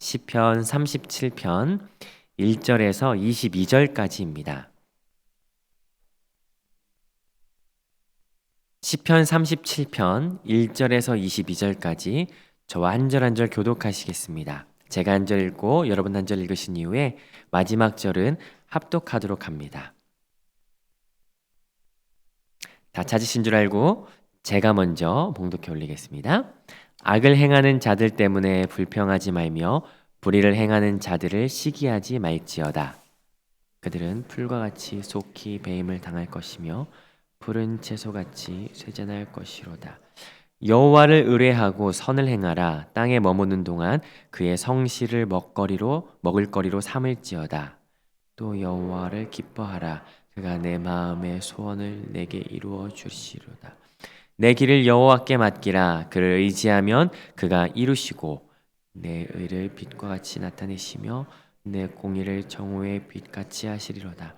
시편 37편 1절에서 22절까지입니다. 시편 37편 1절에서 22절까지 저와 한 절 한 절 교독하시겠습니다. 제가 한 절 읽고 여러분 한 절 읽으신 이후에 마지막 절은 합독하도록 합니다. 다 찾으신 줄 알고 제가 먼저 봉독해 올리겠습니다. 악을 행하는 자들 때문에 불평하지 말며 불의를 행하는 자들을 시기하지 말지어다. 그들은 풀과 같이 속히 배임을 당할 것이며 푸른 채소같이 쇠잔할 것이로다. 여호와를 의뢰하고 선을 행하라. 땅에 머무는 동안 그의 성실을 먹을 거리로 삼을지어다. 또 여호와를 기뻐하라. 그가 내 마음의 소원을 내게 이루어 주시로다. 내 길을 여호와께 맡기라. 그를 의지하면 그가 이루시고 내 의를 빛과 같이 나타내시며 내 공의를 정오의 빛같이 하시리로다.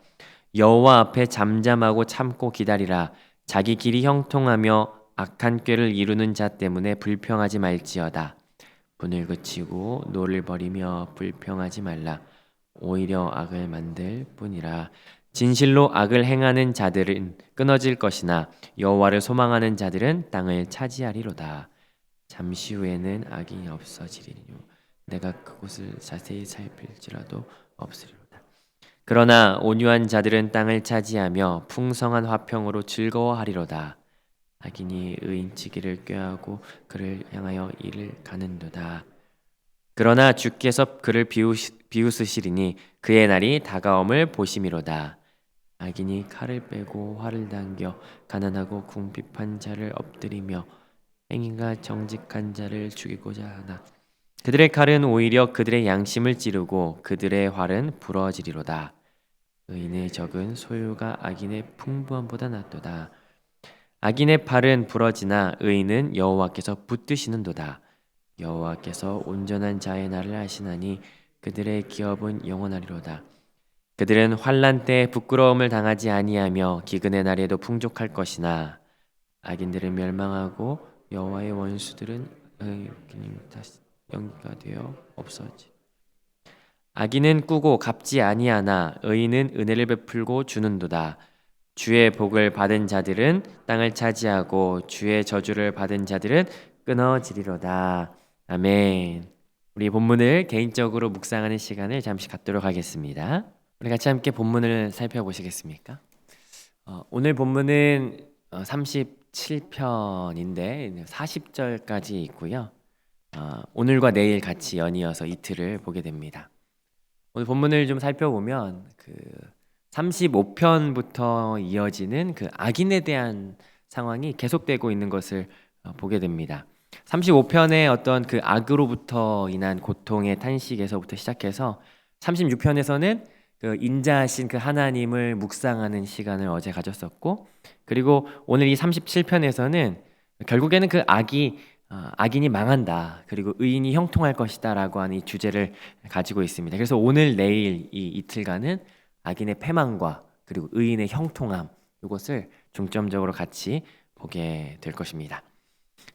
여호와 앞에 잠잠하고 참고 기다리라. 자기 길이 형통하며 악한 꾀를 이루는 자 때문에 불평하지 말지어다. 분을 그치고 노를 버리며 불평하지 말라. 오히려 악을 만들 뿐이라. 진실로 악을 행하는 자들은 끊어질 것이나 여호와를 소망하는 자들은 땅을 차지하리로다. 잠시 후에는 악이 없어지리니 내가 그곳을 자세히 살필지라도 없으리로다. 그러나 온유한 자들은 땅을 차지하며 풍성한 화평으로 즐거워하리로다. 악인이 의인치기를 꾀하고 그를 향하여 이를 가는도다. 그러나 주께서 그를 비웃으시리니 그의 날이 다가옴을 보심이로다. 악인이 칼을 빼고 활을 당겨 가난하고 궁핍한 자를 엎드리며 행인과 정직한 자를 죽이고자 하나. 그들의 칼은 오히려 그들의 양심을 찌르고 그들의 활은 부러지리로다. 의인의 적은 소유가 악인의 풍부함보다 낫도다. 악인의 팔은 부러지나 의인은 여호와께서 붙드시는도다. 여호와께서 온전한 자의 날을 하시나니 그들의 기업은 영원하리로다. 그들은 환난 때 부끄러움을 당하지 아니하며 기근의 날에도 풍족할 것이나 악인들은 멸망하고 여호와의 원수들은 연기가 되어 없어지. 악인은 꾸고 갚지 아니하나 의인은 은혜를 베풀고 주는도다. 주의 복을 받은 자들은 땅을 차지하고 주의 저주를 받은 자들은 끊어지리로다. 아멘. 우리 본문을 개인적으로 묵상하는 시간을 잠시 갖도록 하겠습니다. 우리 같이 함께 본문을 살펴보시겠습니까? 오늘 본문은 37편인데 40절까지 있고요. 오늘과 내일 같이 연이어서 이틀을 보게 됩니다. 오늘 본문을 좀 살펴보면 35편부터 이어지는 악인에 대한 상황이 계속되고 있는 것을 보게 됩니다. 35편의 어떤 악으로부터 인한 고통의 탄식에서부터 시작해서 36편에서는 인자하신 하나님을 묵상하는 시간을 어제 가졌었고, 그리고 오늘 이 37편에서는 결국에는 악인이 망한다, 그리고 의인이 형통할 것이다 라고 하는 이 주제를 가지고 있습니다. 그래서 오늘 내일 이 이틀간은 악인의 패망과 그리고 의인의 형통함, 이것을 중점적으로 같이 보게 될 것입니다.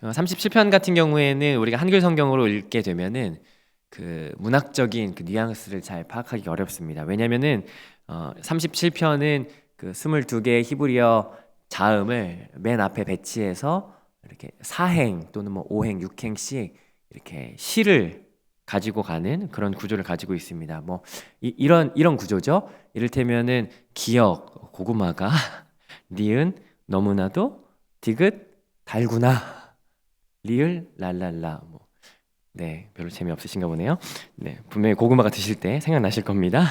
37편 같은 경우에는 우리가 한글 성경으로 읽게 되면은 문학적인 뉘앙스를 잘 파악하기 어렵습니다. 왜냐면은 37편은 22개의 히브리어 자음을 맨 앞에 배치해서 이렇게 4행 또는 5행, 6행씩 이렇게 시를 가지고 가는 그런 구조를 가지고 있습니다. 이런 구조죠. 이를테면은 기역, 고구마가 니은, 너무나도, 디귿, 달구나, 리을, 랄랄라. 네, 별로 재미없으신가 보네요. 네, 분명히 고구마가 드실 때 생각나실 겁니다.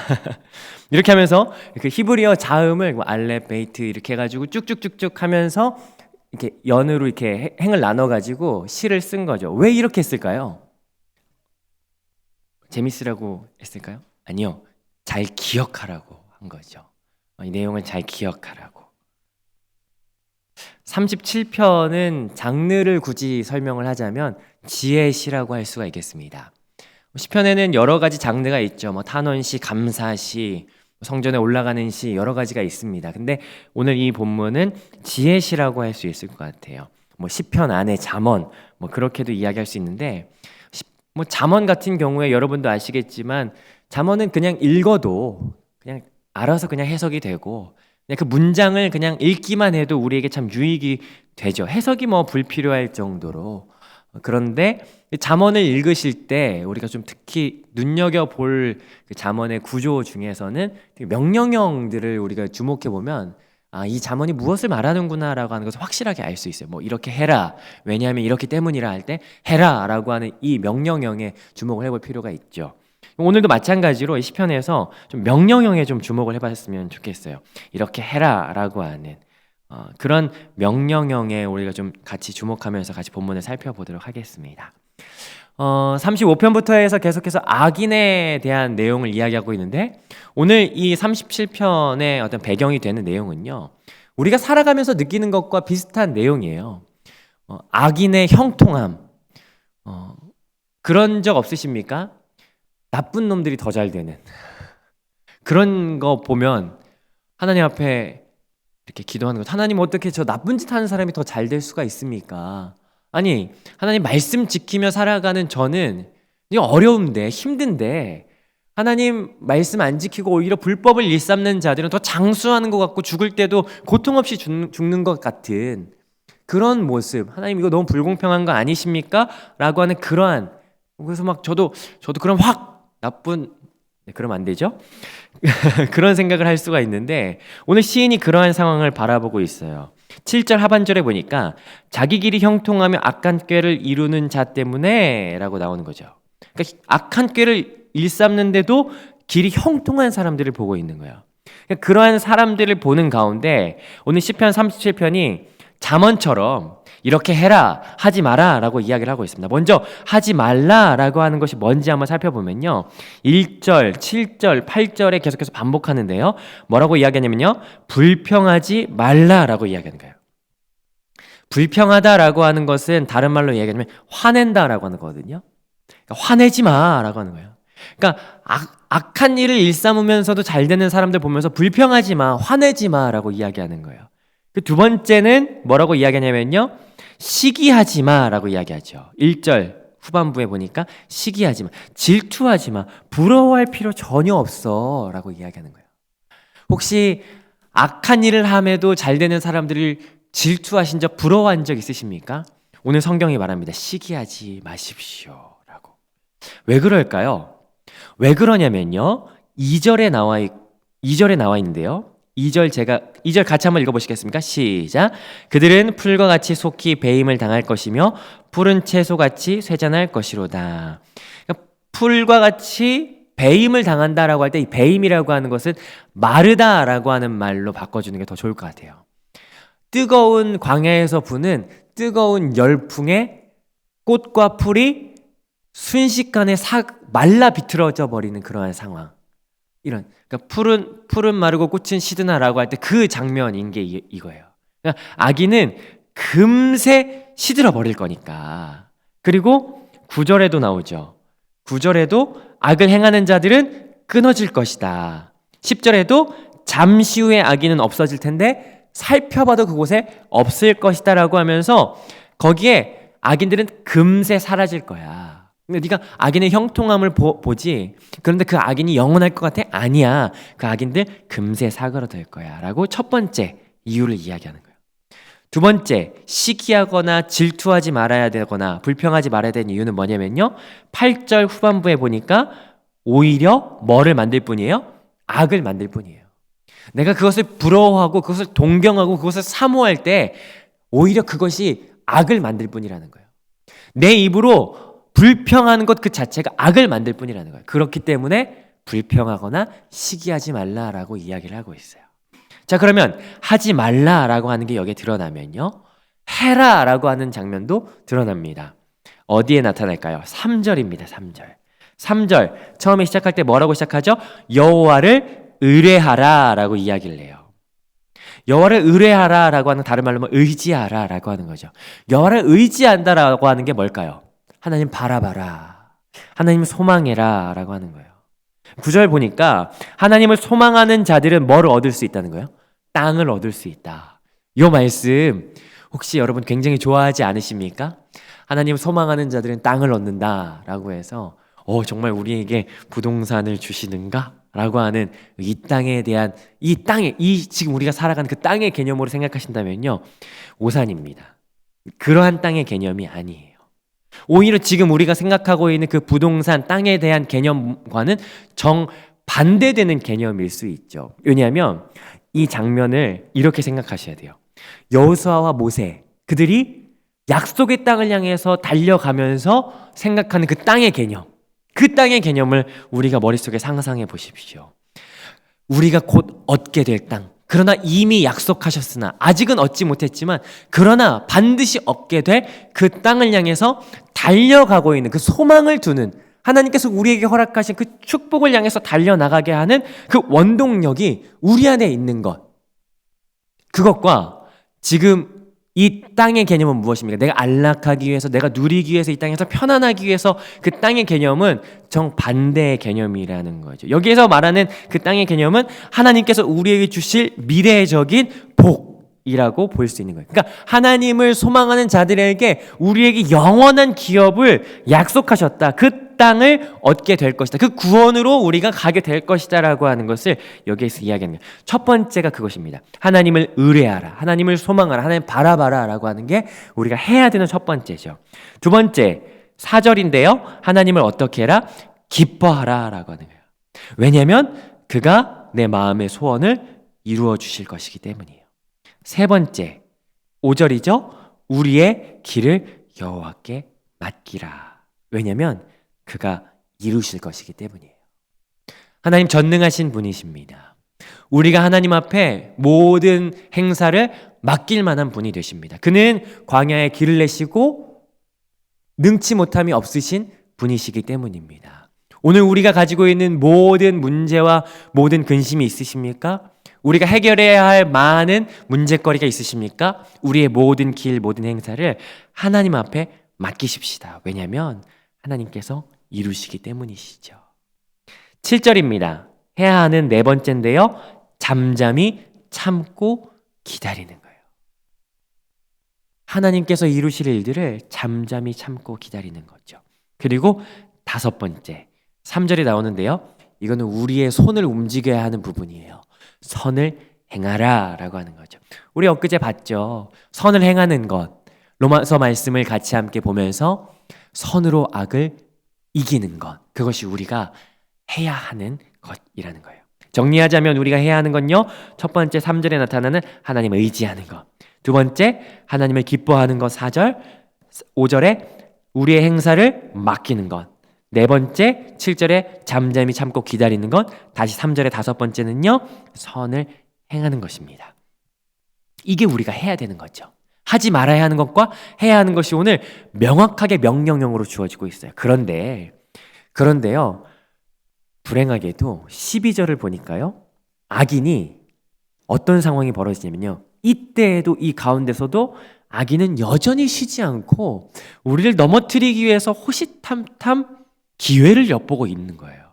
이렇게 하면서 히브리어 자음을 알렙, 베이트 이렇게 해가지고 쭉쭉쭉쭉 하면서 이렇게 연으로 이렇게 행을 나눠가지고 시를 쓴 거죠. 왜 이렇게 했을까요? 재밌으라고 했을까요? 아니요, 잘 기억하라고 한 거죠. 이 내용을 잘 기억하라고. 37편은 장르를 굳이 설명을 하자면 지혜시라고 할 수가 있겠습니다. 시편에는 여러 가지 장르가 있죠. 탄원시, 감사시, 성전에 올라가는 시, 여러 가지가 있습니다. 근데 오늘 이 본문은 지혜시라고 할 수 있을 것 같아요. 시편 안에 잠언, 그렇게도 이야기할 수 있는데 뭐 잠언 같은 경우에 여러분도 아시겠지만 잠언은 그냥 읽어도 그냥 알아서 그냥 해석이 되고 그냥 그 문장을 그냥 읽기만 해도 우리에게 참 유익이 되죠. 해석이 뭐 불필요할 정도로. 그런데 잠언을 읽으실 때 우리가 좀 특히 눈여겨볼 그 잠언의 구조 중에서는 명령형들을 우리가 주목해 보면 이 잠언이 무엇을 말하는구나라고 하는 것을 확실하게 알 수 있어요. 뭐 이렇게 해라. 왜냐하면 이렇기 때문이라 할 때 해라라고 하는 이 명령형에 주목을 해볼 필요가 있죠. 오늘도 마찬가지로 이 시편에서 좀 명령형에 좀 주목을 해봤으면 좋겠어요. 이렇게 해라라고 하는 그런 명령형에 우리가 좀 같이 주목하면서 같이 본문을 살펴보도록 하겠습니다. 35편부터 해서 계속해서 악인에 대한 내용을 이야기하고 있는데 오늘 이 37편의 어떤 배경이 되는 내용은요. 우리가 살아가면서 느끼는 것과 비슷한 내용이에요. 악인의 형통함. 그런 적 없으십니까? 나쁜 놈들이 더 잘 되는 그런 거 보면 하나님 앞에 이렇게 기도하는 것. 하나님 어떻게 저 나쁜 짓 하는 사람이 더 잘 될 수가 있습니까? 아니 하나님 말씀 지키며 살아가는 저는 어려운데 힘든데 하나님 말씀 안 지키고 오히려 불법을 일삼는 자들은 더 장수하는 것 같고 죽을 때도 고통 없이 죽는 것 같은 그런 모습. 하나님 이거 너무 불공평한 거 아니십니까? 라고 하는 그러한 그래서 막 저도 그런 확 나쁜 그러면 안 되죠? 그런 생각을 할 수가 있는데 오늘 시인이 그러한 상황을 바라보고 있어요. 7절 하반절에 보니까 자기 길이 형통하며 악한 꾀를 이루는 자 때문에 라고 나오는 거죠. 그러니까 악한 꾀를 일삼는데도 길이 형통한 사람들을 보고 있는 거예요. 그러니까 그러한 사람들을 보는 가운데 오늘 시편 37편이 잠언처럼 이렇게 해라 하지 마라 라고 이야기를 하고 있습니다. 먼저 하지 말라 라고 하는 것이 뭔지 한번 살펴보면요 1절, 7절, 8절에 계속해서 반복하는데요 뭐라고 이야기하냐면요 불평하지 말라 라고 이야기하는 거예요. 불평하다 라고 하는 것은 다른 말로 이야기하면 화낸다 라고 하는 거거든요. 그러니까 화내지 마 라고 하는 거예요. 그러니까 악한 일을 일삼으면서도 잘 되는 사람들 보면서 불평하지 마, 화내지 마 라고 이야기하는 거예요. 그 두 번째는 뭐라고 이야기하냐면요 시기하지 마라고 이야기하죠. 1절 후반부에 보니까 시기하지 마, 질투하지 마, 부러워할 필요 전혀 없어 라고 이야기하는 거예요. 혹시 악한 일을 함에도 잘 되는 사람들을 질투하신 적, 부러워한 적 있으십니까? 오늘 성경이 말합니다. 시기하지 마십시오 라고. 왜 그럴까요? 왜 그러냐면요 2절에 나와 있는데요 2절 같이 한번 읽어보시겠습니까? 시작. 그들은 풀과 같이 속히 배임을 당할 것이며 푸른 채소같이 쇠잔할 것이로다. 그러니까 풀과 같이 배임을 당한다라고 할 때 이 배임이라고 하는 것은 마르다라고 하는 말로 바꿔주는 게 더 좋을 것 같아요. 뜨거운 광야에서 부는 뜨거운 열풍에 꽃과 풀이 순식간에 말라 비틀어져 버리는 그러한 상황. 그러니까 풀은 마르고 꽃은 시드나라고 할 때 그 장면인 게 이거예요. 그러니까 악인은 금세 시들어 버릴 거니까. 그리고 9절에도 나오죠. 9절에도 악을 행하는 자들은 끊어질 것이다. 10절에도 잠시 후에 악인은 없어질 텐데 살펴봐도 그곳에 없을 것이다 라고 하면서 거기에 악인들은 금세 사라질 거야. 네가 악인의 형통함을 보지 그런데 그 악인이 영원할 것 같아? 아니야. 그 악인들 금세 사그러들 거야 라고 첫 번째 이유를 이야기하는 거예요. 두 번째 시기하거나 질투하지 말아야 되거나 불평하지 말아야 되는 이유는 뭐냐면요 8절 후반부에 보니까 오히려 뭐를 만들 뿐이에요? 악을 만들 뿐이에요. 내가 그것을 부러워하고 그것을 동경하고 그것을 사모할 때 오히려 그것이 악을 만들 뿐이라는 거예요. 내 입으로 불평하는 것 그 자체가 악을 만들 뿐이라는 거예요. 그렇기 때문에 불평하거나 시기하지 말라라고 이야기를 하고 있어요. 자, 그러면 하지 말라라고 하는 게 여기에 드러나면요 해라라고 하는 장면도 드러납니다. 어디에 나타날까요? 3절입니다. 3절 처음에 시작할 때 뭐라고 시작하죠? 여호와를 의뢰하라라고 이야기를 해요. 여호와를 의뢰하라라고 하는 다른 말로 의지하라라고 하는 거죠. 여호와를 의지한다라고 하는 게 뭘까요? 하나님 바라봐라. 하나님 소망해라 라고 하는 거예요. 9절 보니까 하나님을 소망하는 자들은 뭐를 얻을 수 있다는 거예요? 땅을 얻을 수 있다. 이 말씀 혹시 여러분 굉장히 좋아하지 않으십니까? 하나님을 소망하는 자들은 땅을 얻는다라고 해서 정말 우리에게 부동산을 주시는가? 라고 하는 이 땅에 대한 지금 우리가 살아가는 그 땅의 개념으로 생각하신다면요, 오산입니다. 그러한 땅의 개념이 아니에요. 오히려 지금 우리가 생각하고 있는 그 부동산 땅에 대한 개념과는 정반대되는 개념일 수 있죠. 왜냐하면 이 장면을 이렇게 생각하셔야 돼요. 여호수아와 모세, 그들이 약속의 땅을 향해서 달려가면서 생각하는 그 땅의 개념, 그 땅의 개념을 우리가 머릿속에 상상해 보십시오. 우리가 곧 얻게 될 땅, 그러나 이미 약속하셨으나 아직은 얻지 못했지만 그러나 반드시 얻게 될 그 땅을 향해서 달려가고 있는 그 소망을 두는, 하나님께서 우리에게 허락하신 그 축복을 향해서 달려나가게 하는 그 원동력이 우리 안에 있는 것, 그것과 지금 이 땅의 개념은 무엇입니까? 내가 안락하기 위해서, 내가 누리기 위해서, 이 땅에서 편안하기 위해서 그 땅의 개념은 정반대의 개념이라는 거죠. 여기에서 말하는 그 땅의 개념은 하나님께서 우리에게 주실 미래적인 복이라고 볼 수 있는 거예요. 그러니까 하나님을 소망하는 자들에게 우리에게 영원한 기업을 약속하셨다. 그 땅을 얻게 될 것이다. 그 구원으로 우리가 가게 될 것이다 라고 하는 것을 여기에서 이야기하는 거예요. 첫 번째가 그것입니다. 하나님을 의뢰하라, 하나님을 소망하라, 하나님 바라봐라 라고 하는 게 우리가 해야 되는 첫 번째죠. 두 번째 4절인데요, 하나님을 어떻게 해라? 기뻐하라 라고 하는 거예요. 왜냐하면 그가 내 마음의 소원을 이루어 주실 것이기 때문이에요. 세 번째 5절이죠. 우리의 길을 여호와께 맡기라. 왜냐하면 그가 이루실 것이기 때문이에요. 하나님 전능하신 분이십니다. 우리가 하나님 앞에 모든 행사를 맡길 만한 분이 되십니다. 그는 광야에 길을 내시고 능치 못함이 없으신 분이시기 때문입니다. 오늘 우리가 가지고 있는 모든 문제와 모든 근심이 있으십니까? 우리가 해결해야 할 많은 문제거리가 있으십니까? 우리의 모든 길, 모든 행사를 하나님 앞에 맡기십시다. 왜냐하면 하나님께서 이루시기 때문이시죠. 7절입니다. 해야 하는 네 번째인데요, 잠잠히 참고 기다리는 거예요. 하나님께서 이루실 일들을 잠잠히 참고 기다리는 거죠. 그리고 다섯 번째 3절에 나오는데요, 이거는 우리의 손을 움직여야 하는 부분이에요. 선을 행하라 라고 하는 거죠. 우리 엊그제 봤죠. 선을 행하는 것, 로마서 말씀을 같이 함께 보면서 선으로 악을 이기는 것, 그것이 우리가 해야 하는 것이라는 거예요. 정리하자면 우리가 해야 하는 건요, 첫 번째 3절에 나타나는 하나님을 의지하는 것, 두 번째 하나님을 기뻐하는 것 4절, 5절에 우리의 행사를 맡기는 것, 네 번째 7절에 잠잠히 참고 기다리는 것, 다시 3절에 다섯 번째는요, 선을 행하는 것입니다. 이게 우리가 해야 되는 거죠. 하지 말아야 하는 것과 해야 하는 것이 오늘 명확하게 명령형으로 주어지고 있어요. 그런데요, 불행하게도 12절을 보니까요, 악인이 어떤 상황이 벌어지냐면요, 이때에도 이 가운데서도 악인은 여전히 쉬지 않고 우리를 넘어뜨리기 위해서 호시탐탐 기회를 엿보고 있는 거예요.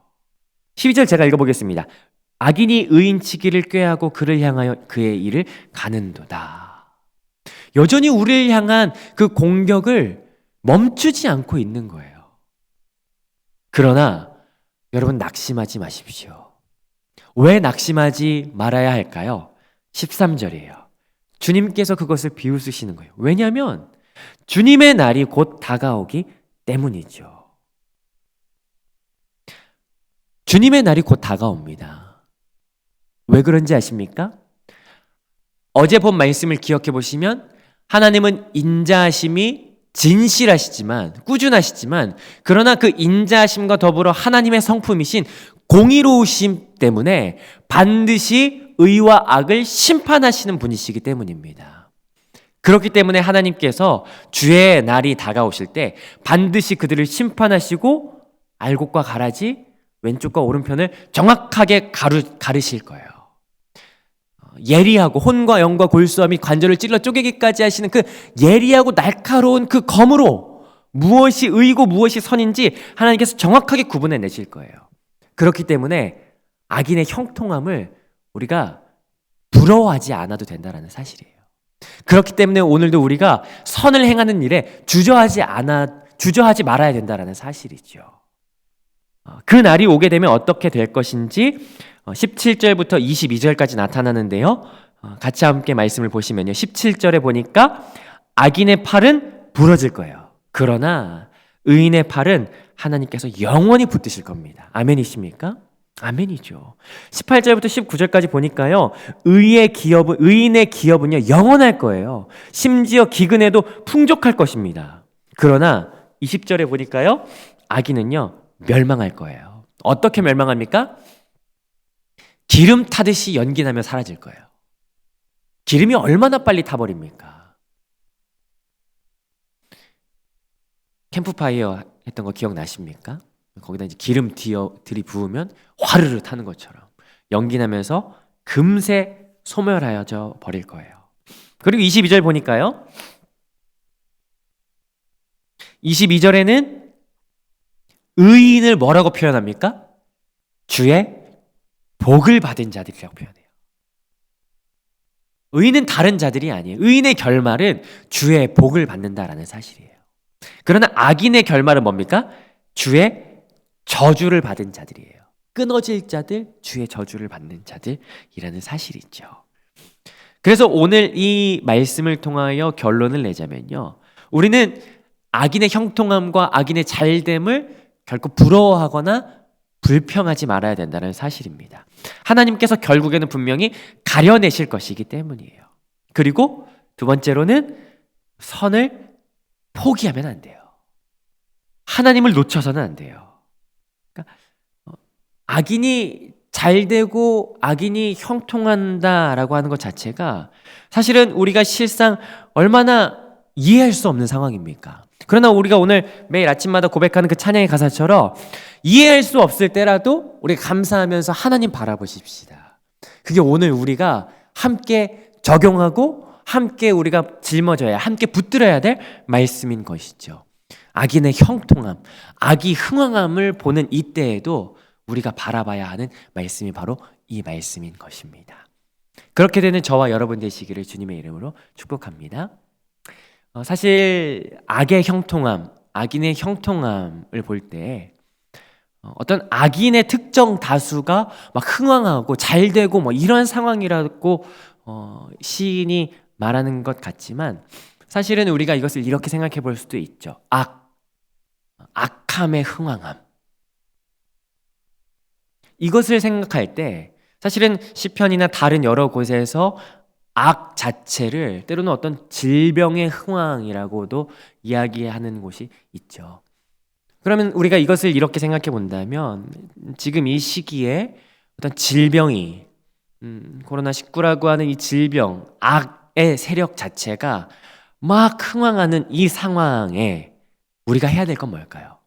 12절 제가 읽어보겠습니다. 악인이 의인치기를 꾀하고 그를 향하여 그의 일을 가는도다. 여전히 우리를 향한 그 공격을 멈추지 않고 있는 거예요. 그러나 여러분, 낙심하지 마십시오. 왜 낙심하지 말아야 할까요? 13절이에요. 주님께서 그것을 비웃으시는 거예요. 왜냐하면 주님의 날이 곧 다가오기 때문이죠. 주님의 날이 곧 다가옵니다. 왜 그런지 아십니까? 어제 본 말씀을 기억해 보시면 하나님은 인자하심이 진실하시지만, 꾸준하시지만, 그러나 그 인자하심과 더불어 하나님의 성품이신 공의로우심 때문에 반드시 의와 악을 심판하시는 분이시기 때문입니다. 그렇기 때문에 하나님께서 주의 날이 다가오실 때 반드시 그들을 심판하시고 알곡과 가라지, 왼쪽과 오른편을 정확하게 가르실 거예요. 예리하고 혼과 영과 골수함이 관절을 찔러 쪼개기까지 하시는 그 예리하고 날카로운 그 검으로 무엇이 의고 무엇이 선인지 하나님께서 정확하게 구분해 내실 거예요. 그렇기 때문에 악인의 형통함을 우리가 부러워하지 않아도 된다는 사실이에요. 그렇기 때문에 오늘도 우리가 선을 행하는 일에 주저하지 말아야 된다라는 사실이죠. 그 날이 오게 되면 어떻게 될 것인지 17절부터 22절까지 나타나는데요. 같이 함께 말씀을 보시면요. 17절에 보니까 악인의 팔은 부러질 거예요. 그러나 의인의 팔은 하나님께서 영원히 붙드실 겁니다. 아멘이십니까? 아멘이죠. 18절부터 19절까지 보니까요. 의인의 기업은요, 영원할 거예요. 심지어 기근에도 풍족할 것입니다. 그러나 20절에 보니까요. 악인은요, 멸망할 거예요. 어떻게 멸망합니까? 기름 타듯이 연기나며 사라질 거예요. 기름이 얼마나 빨리 타버립니까? 캠프파이어 했던 거 기억나십니까? 거기다 이제 기름 들이부으면 화르르 타는 것처럼 연기나면서 금세 소멸하여져 버릴 거예요. 그리고 22절 보니까요. 22절에는 의인을 뭐라고 표현합니까? 주의 복을 받은 자들이라고 표현해요. 의인은 다른 자들이 아니에요. 의인의 결말은 주의 복을 받는다라는 사실이에요. 그러나 악인의 결말은 뭡니까? 주의 저주를 받은 자들이에요. 끊어질 자들, 주의 저주를 받는 자들이라는 사실이죠. 그래서 오늘 이 말씀을 통하여 결론을 내자면요. 우리는 악인의 형통함과 악인의 잘됨을 결코 부러워하거나 불평하지 말아야 된다는 사실입니다. 하나님께서 결국에는 분명히 가려내실 것이기 때문이에요. 그리고 두 번째로는 선을 포기하면 안 돼요. 하나님을 놓쳐서는 안 돼요. 그러니까 악인이 잘되고 악인이 형통한다라고 하는 것 자체가 사실은 우리가 실상 얼마나 이해할 수 없는 상황입니까? 그러나 우리가 오늘 매일 아침마다 고백하는 그 찬양의 가사처럼 이해할 수 없을 때라도 우리가 감사하면서 하나님 바라보십시다. 그게 오늘 우리가 함께 적용하고 함께 우리가 짊어져야, 함께 붙들어야 될 말씀인 것이죠. 악인의 형통함, 악이 흥왕함을 보는 이때에도 우리가 바라봐야 하는 말씀이 바로 이 말씀인 것입니다. 그렇게 되는 저와 여러분 되시기를 주님의 이름으로 축복합니다. 사실 악의 형통함, 악인의 형통함을 볼 때 어떤 악인의 특정 다수가 막 흥왕하고 잘되고 뭐 이런 상황이라고 시인이 말하는 것 같지만 사실은 우리가 이것을 이렇게 생각해 볼 수도 있죠. 악함의 흥왕함. 이것을 생각할 때 사실은 시편이나 다른 여러 곳에서 악 자체를 때로는 어떤 질병의 흥왕이라고도 이야기하는 곳이 있죠. 그러면 우리가 이것을 이렇게 생각해 본다면 지금 이 시기에 어떤 질병이 코로나19라고 하는 이 질병, 악의 세력 자체가 막 흥왕하는 이 상황에 우리가 해야 될 건 뭘까요?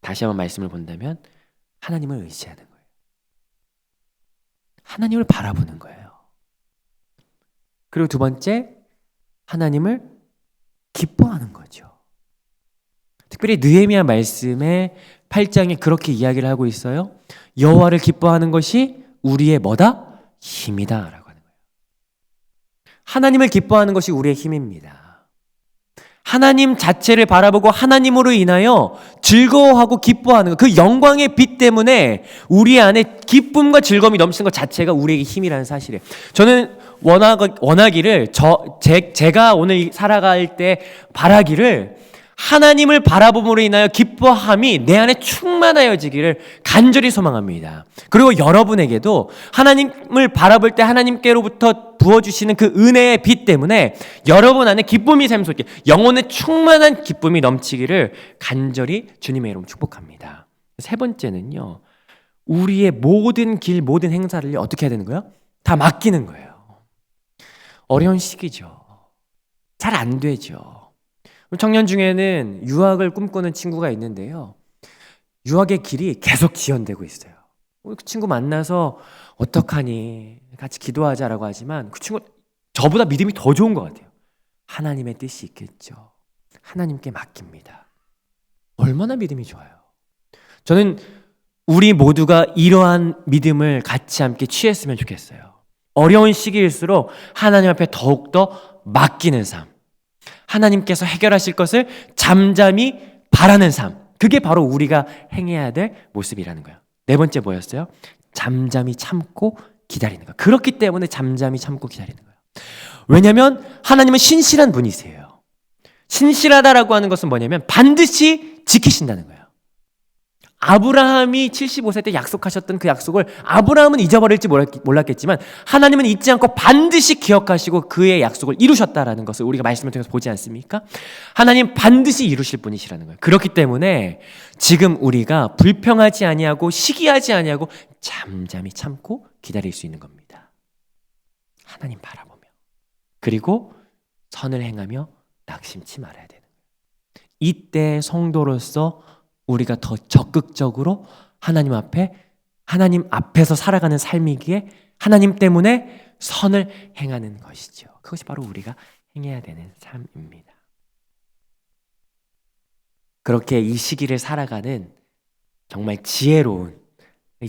다시 한번 말씀을 본다면 하나님을 의지하는 거예요. 하나님을 바라보는 거예요. 그리고 두 번째, 하나님을 기뻐하는 거죠. 특별히 느헤미야 말씀에 8장에 그렇게 이야기를 하고 있어요. 여호와를 기뻐하는 것이 우리의 뭐다? 힘이다 라고 하는 거예요. 하나님을 기뻐하는 것이 우리의 힘입니다. 하나님 자체를 바라보고 하나님으로 인하여 즐거워하고 기뻐하는 것, 그 영광의 빛 때문에 우리 안에 기쁨과 즐거움이 넘치는 것 자체가 우리에게 힘이라는 사실이에요. 저는 원하기를 제가 오늘 살아갈 때 바라기를 하나님을 바라봄으로 인하여 기뻐함이 내 안에 충만하여지기를 간절히 소망합니다. 그리고 여러분에게도 하나님을 바라볼 때 하나님께로부터 부어주시는 그 은혜의 빛 때문에 여러분 안에 기쁨이 샘솟게 영혼의 충만한 기쁨이 넘치기를 간절히 주님의 이름으로 축복합니다. 세 번째는요. 우리의 모든 길, 모든 행사를 어떻게 해야 되는 거예요? 다 맡기는 거예요. 어려운 시기죠. 잘 안 되죠. 청년 중에는 유학을 꿈꾸는 친구가 있는데요. 유학의 길이 계속 지연되고 있어요. 그 친구 만나서 어떡하니 같이 기도하자라고 하지만 그 친구 저보다 믿음이 더 좋은 것 같아요. 하나님의 뜻이 있겠죠. 하나님께 맡깁니다. 얼마나 믿음이 좋아요. 저는 우리 모두가 이러한 믿음을 같이 함께 취했으면 좋겠어요. 어려운 시기일수록 하나님 앞에 더욱더 맡기는 삶, 하나님께서 해결하실 것을 잠잠히 바라는 삶, 그게 바로 우리가 행해야 될 모습이라는 거예요. 네 번째 뭐였어요? 잠잠히 참고 기다리는 거. 그렇기 때문에 잠잠히 참고 기다리는 거예요. 왜냐하면 하나님은 신실한 분이세요. 신실하다라고 하는 것은 뭐냐면 반드시 지키신다는 거예요. 아브라함이 75세 때 약속하셨던 그 약속을 아브라함은 잊어버릴지 몰랐겠지만 하나님은 잊지 않고 반드시 기억하시고 그의 약속을 이루셨다라는 것을 우리가 말씀을 통해서 보지 않습니까? 하나님 반드시 이루실 분이시라는 거예요. 그렇기 때문에 지금 우리가 불평하지 아니하고 시기하지 아니하고 잠잠히 참고 기다릴 수 있는 겁니다. 하나님 바라보며, 그리고 선을 행하며 낙심치 말아야 되는 거예요. 이때 성도로서 우리가 더 적극적으로 하나님 앞에서 살아가는 삶이기에 하나님 때문에 선을 행하는 것이죠. 그것이 바로 우리가 행해야 되는 삶입니다. 그렇게 이 시기를 살아가는 정말 지혜로운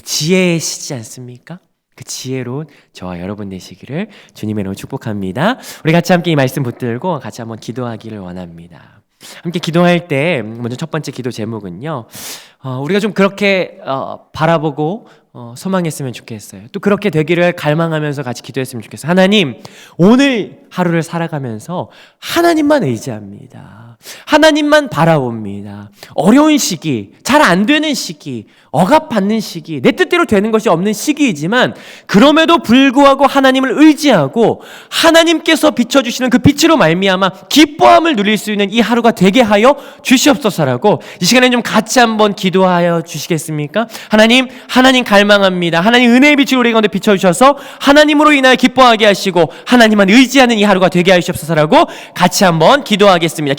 지혜의 시지 않습니까? 그 지혜로운 저와 여러분 되시기를 주님의 이름으로 축복합니다. 우리 같이 함께 이 말씀 붙들고 같이 한번 기도하기를 원합니다. 함께 기도할 때 먼저 첫 번째 기도 제목은요, 우리가 좀 그렇게 바라보고 소망했으면 좋겠어요. 또 그렇게 되기를 갈망하면서 같이 기도했으면 좋겠어요. 하나님, 오늘 하루를 살아가면서 하나님만 의지합니다. 하나님만 바라봅니다. 어려운 시기, 잘 안 되는 시기, 억압받는 시기, 내 뜻대로 되는 것이 없는 시기이지만 그럼에도 불구하고 하나님을 의지하고 하나님께서 비춰주시는 그 빛으로 말미암아 기뻐함을 누릴 수 있는 이 하루가 되게 하여 주시옵소서라고 이 시간에 좀 같이 한번 기도하여 주시겠습니까? 하나님 갈망합니다. 하나님 은혜의 빛을 우리 가운데 비춰주셔서 하나님으로 인하여 기뻐하게 하시고 하나님만 의지하는 이 하루가 되게 하시옵소서라고 같이 한번 기도하겠습니다.